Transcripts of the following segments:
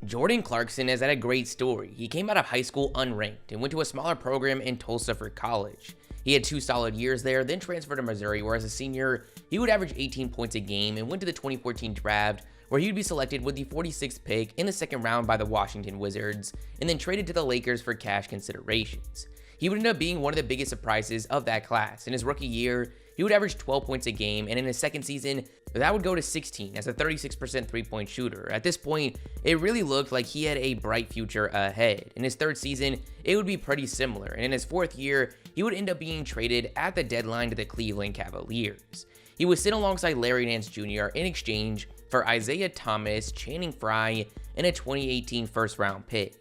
Jordan Clarkson has had a great story. He came out of high school unranked and went to a smaller program in Tulsa for college. He had 2 solid years there, then transferred to Missouri, where as a senior, he would average 18 points a game and went to the 2014 draft, where he would be selected with the 46th pick in the second round by the Washington Wizards, and then traded to the Lakers for cash considerations. He would end up being one of the biggest surprises of that class. In his rookie year, he would average 12 points a game, and in his second season, that would go to 16 as a 36% three-point shooter. At this point, it really looked like he had a bright future ahead. In his third season, it would be pretty similar, and in his fourth year, he would end up being traded at the deadline to the Cleveland Cavaliers. He was sent alongside Larry Nance Jr. in exchange for Isaiah Thomas, Channing Frye, and a 2018 first-round pick.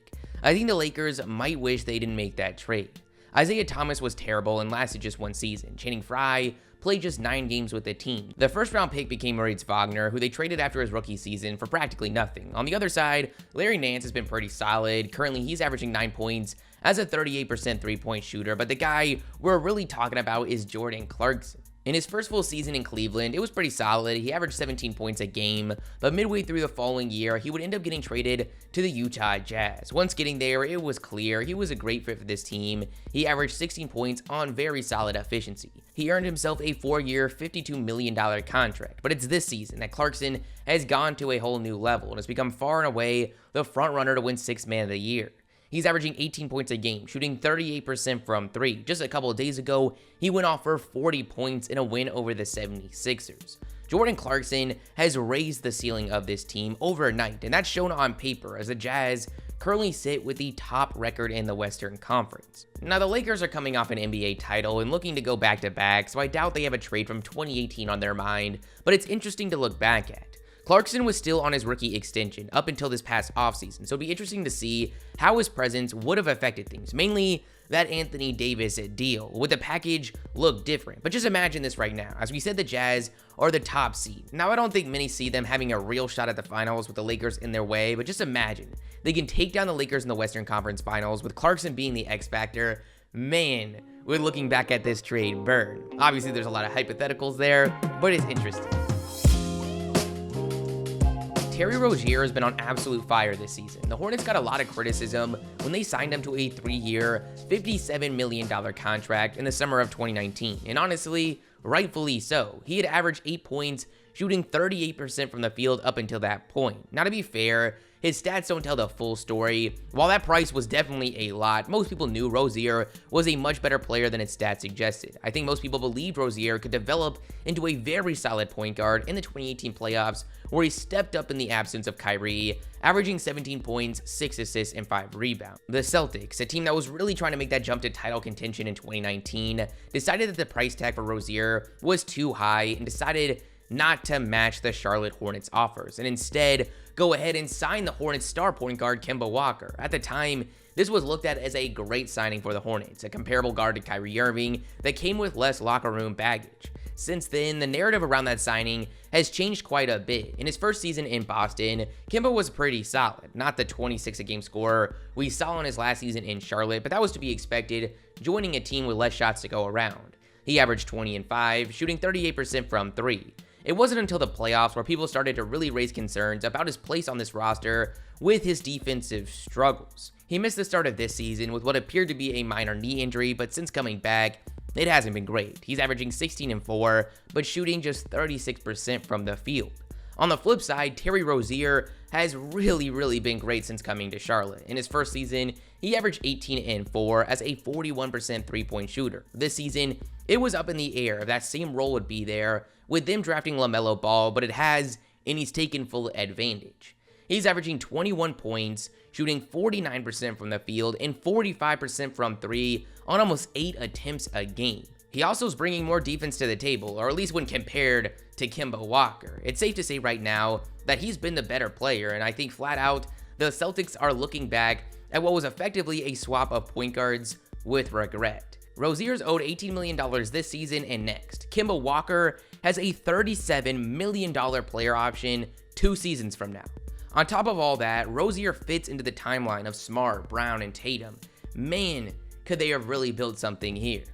I think the Lakers might wish they didn't make that trade. Isaiah Thomas was terrible and lasted just 1 season. Channing Frye played just 9 games with the team. The first-round pick became Moritz Wagner, who they traded after his rookie season for practically nothing. On the other side, Larry Nance has been pretty solid. Currently, he's averaging 9 points as a 38% three-point shooter, but the guy we're really talking about is Jordan Clarkson. In his first full season in Cleveland, it was pretty solid. He averaged 17 points a game, but midway through the following year, he would end up getting traded to the Utah Jazz. Once getting there, it was clear he was a great fit for this team. He averaged 16 points on very solid efficiency. He earned himself a 4-year, $52 million contract, but it's this season that Clarkson has gone to a whole new level and has become far and away the frontrunner to win 6th Man of the Year. He's averaging 18 points a game, shooting 38% from 3. Just a couple of days ago, he went off for 40 points in a win over the 76ers. Jordan Clarkson has raised the ceiling of this team overnight, and that's shown on paper as the Jazz currently sit with the top record in the Western Conference. Now, the Lakers are coming off an NBA title and looking to go back-to-back, so I doubt they have a trade from 2018 on their mind, but it's interesting to look back at. Clarkson was still on his rookie extension up until this past offseason, so it'd be interesting to see how his presence would have affected things, mainly that Anthony Davis deal. Would the package look different? But just imagine this right now. As we said, the Jazz are the top seed. Now, I don't think many see them having a real shot at the finals with the Lakers in their way, but just imagine they can take down the Lakers in the Western Conference Finals with Clarkson being the X factor. Man, we're looking back at this trade burn. Obviously, there's a lot of hypotheticals there, but it's interesting. Terry Rozier has been on absolute fire this season. The Hornets got a lot of criticism when they signed him to a 3-year, $57 million contract in the summer of 2019, and honestly, rightfully so. He had averaged 8 points, shooting 38% from the field up until that point. Now, to be fair, his stats don't tell the full story. While that price was definitely a lot, most people knew Rozier was a much better player than his stats suggested. I think most people believed Rozier could develop into a very solid point guard in the 2018 playoffs, where he stepped up in the absence of Kyrie, averaging 17 points, 6 assists, and 5 rebounds. The Celtics, a team that was really trying to make that jump to title contention in 2019, decided that the price tag for Rozier was too high and decided not to match the Charlotte Hornets offers, and instead go ahead and sign the Hornets star point guard Kemba Walker. At the time, this was looked at as a great signing for the Hornets, a comparable guard to Kyrie Irving that came with less locker room baggage. Since then, the narrative around that signing has changed quite a bit. In his first season in Boston, Kemba was pretty solid, not the 26-a-game scorer we saw in his last season in Charlotte, but that was to be expected, joining a team with less shots to go around. He averaged 20 and 5, shooting 38% from 3. It wasn't until the playoffs where people started to really raise concerns about his place on this roster with his defensive struggles. He missed the start of this season with what appeared to be a minor knee injury, but since coming back, it hasn't been great. He's averaging 16 and 4, but shooting just 36% from the field. On the flip side, Terry Rozier has really been great since coming to Charlotte. In his first season, he averaged 18 and 4 as a 41% three-point shooter. This season, it was up in the air if that same role would be there with them drafting LaMelo Ball, but it has, and he's taken full advantage. He's averaging 21 points, shooting 49% from the field and 45% from 3 on almost 8 attempts a game. He also is bringing more defense to the table, or at least when compared to Kemba Walker. It's safe to say right now that he's been the better player, and I think flat out, the Celtics are looking back at what was effectively a swap of point guards with regret. Rozier's owed $18 million this season and next. Kemba Walker has a $37 million player option 2 seasons from now. On top of all that, Rozier fits into the timeline of Smart, Brown, and Tatum. Man, could they have really built something here.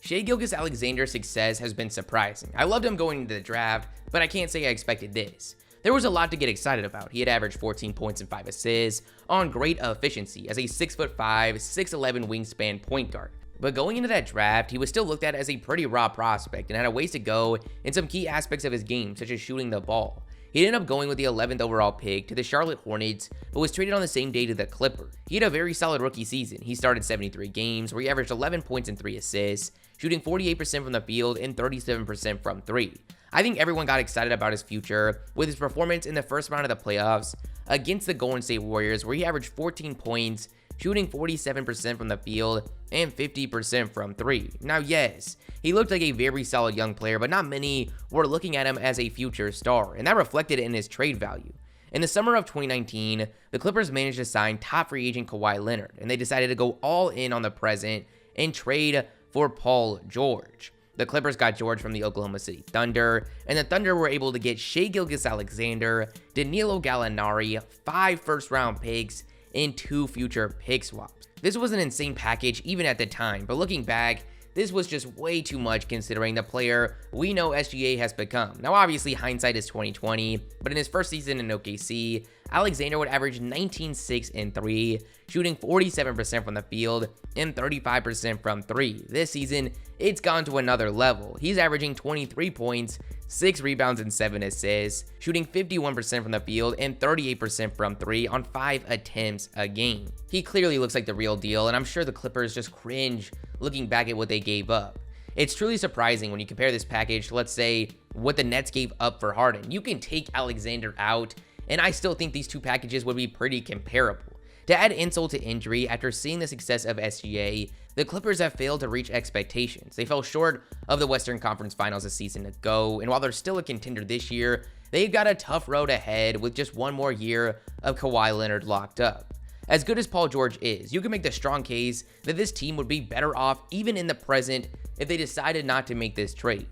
Shay Gilgas-Alexander's success has been surprising. I loved him going into the draft, but I can't say I expected this. there was a lot to get excited about. He had averaged 14 points and 5 assists on great efficiency as a 6'5", 6'11" wingspan point guard. But going into that draft, he was still looked at as a pretty raw prospect and had a ways to go in some key aspects of his game, such as shooting the ball. He ended up going with the 11th overall pick to the Charlotte Hornets, but was traded on the same day to the Clippers. He had a very solid rookie season. He started 73 games where he averaged 11 points and 3 assists, shooting 48% from the field and 37% from 3. I think everyone got excited about his future with his performance in the first round of the playoffs against the Golden State Warriors, where he averaged 14 points, shooting 47% from the field and 50% from 3. Now, yes, he looked like a very solid young player, but not many were looking at him as a future star, and that reflected in his trade value. In the summer of 2019, the Clippers managed to sign top free agent Kawhi Leonard, and they decided to go all in on the present and trade for Paul George. The Clippers got George from the Oklahoma City Thunder, and the Thunder were able to get Shai Gilgeous-Alexander, Danilo Gallinari, 5 first-round picks, and 2 future pick swaps. This was an insane package even at the time, but looking back, this was just way too much considering the player we know SGA has become. Now obviously hindsight is 2020, but in his first season in OKC, Alexander would average 19, 6, and 3, shooting 47% from the field and 35% from 3. This season, it's gone to another level. He's averaging 23 points, 6 rebounds, and 7 assists, shooting 51% from the field and 38% from 3 on 5 attempts a game. He clearly looks like the real deal, and I'm sure the Clippers just cringe looking back at what they gave up. It's truly surprising when you compare this package to, let's say, what the Nets gave up for Harden. You can take Alexander out, and I still think these two packages would be pretty comparable. To add insult to injury, after seeing the success of SGA, the Clippers have failed to reach expectations. They fell short of the Western Conference Finals a season ago, and while they're still a contender this year, they've got a tough road ahead with just one more year of Kawhi Leonard locked up. As good as Paul George is, you can make the strong case that this team would be better off even in the present if they decided not to make this trade.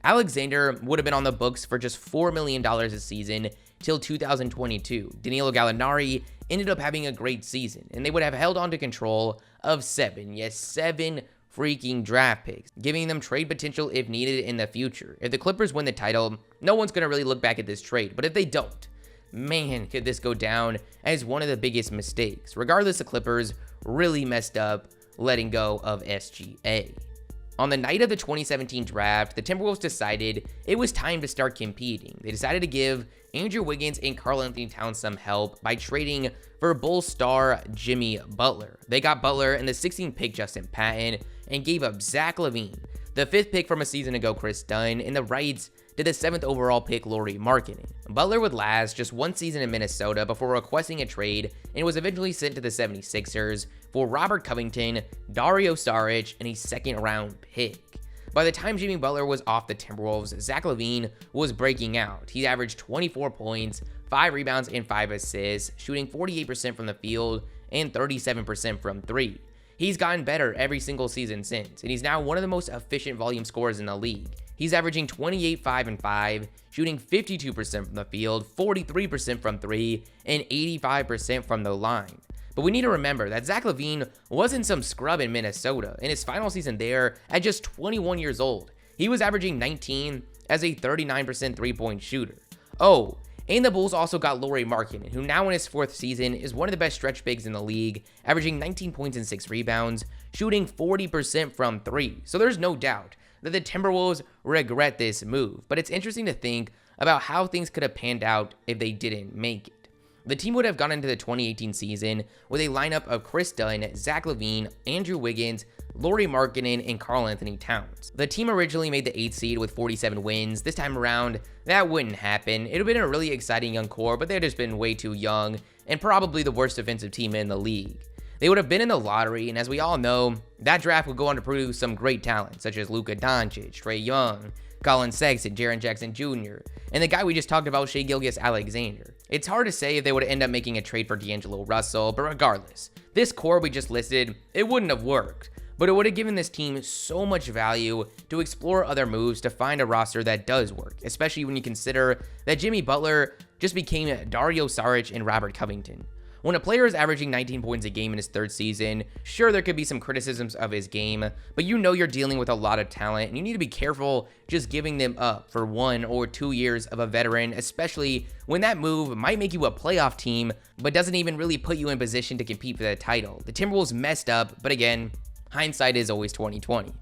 Alexander would have been on the books for just $4 million a season till 2022. Danilo Gallinari ended up having a great season, and they would have held on to control of 7 freaking draft picks, giving them trade potential if needed in the future. If the Clippers win the title, no one's going to really look back at this trade, but if they don't, man, could this go down as one of the biggest mistakes. Regardless, the Clippers really messed up letting go of SGA. On the night of the 2017 draft, the Timberwolves decided it was time to start competing. They decided to give Andrew Wiggins and Karl-Anthony Towns some help by trading for Bulls star Jimmy Butler. They got Butler and the 16th pick Justin Patton and gave up Zach Lavine, the 5th pick from a season ago Chris Dunn, and the rights to the 7th overall pick Lauri Markkanen. Butler would last just one season in Minnesota before requesting a trade and was eventually sent to the 76ers for Robert Covington, Dario Saric, and a 2nd round pick. By the time Jimmy Butler was off the Timberwolves, Zach Lavine was breaking out. He averaged 24 points, 5 rebounds, and 5 assists, shooting 48% from the field and 37% from 3. He's gotten better every single season since, and he's now one of the most efficient volume scorers in the league. He's averaging 28, 5, and 5, shooting 52% from the field, 43% from 3, and 85% from the line. But we need to remember that Zach Lavine wasn't some scrub in Minnesota. In his final season there, at just 21 years old, he was averaging 19 as a 39% three-point shooter. Oh, and the Bulls also got Lauri Markkanen, who now in his 4th season is one of the best stretch bigs in the league, averaging 19 points and 6 rebounds, shooting 40% from 3. So there's no doubt that the Timberwolves regret this move, but it's interesting to think about how things could have panned out if they didn't make it. The team would have gone into the 2018 season with a lineup of Chris Dunn, Zach Lavine, Andrew Wiggins, Lauri Markkanen, and Karl-Anthony Towns. The team originally made the 8th seed with 47 wins. This time around, that wouldn't happen. It would have been a really exciting young core, but they'd just been way too young and probably the worst defensive team in the league. They would have been in the lottery, and as we all know, that draft would go on to produce some great talent, such as Luka Doncic, Trae Young, Colin Sexton, Jaren Jackson Jr., and the guy we just talked about, Shai Gilgeous-Alexander. It's hard to say if they would end up making a trade for D'Angelo Russell, but regardless, this core we just listed, it wouldn't have worked, but it would have given this team so much value to explore other moves to find a roster that does work, especially when you consider that Jimmy Butler just became Dario Saric and Robert Covington. When a player is averaging 19 points a game in his third season, sure, there could be some criticisms of his game, but you know you're dealing with a lot of talent, and you need to be careful just giving them up for 1 or 2 years of a veteran, especially when that move might make you a playoff team, but doesn't even really put you in position to compete for that title. The Timberwolves messed up, but again, hindsight is always 20/20.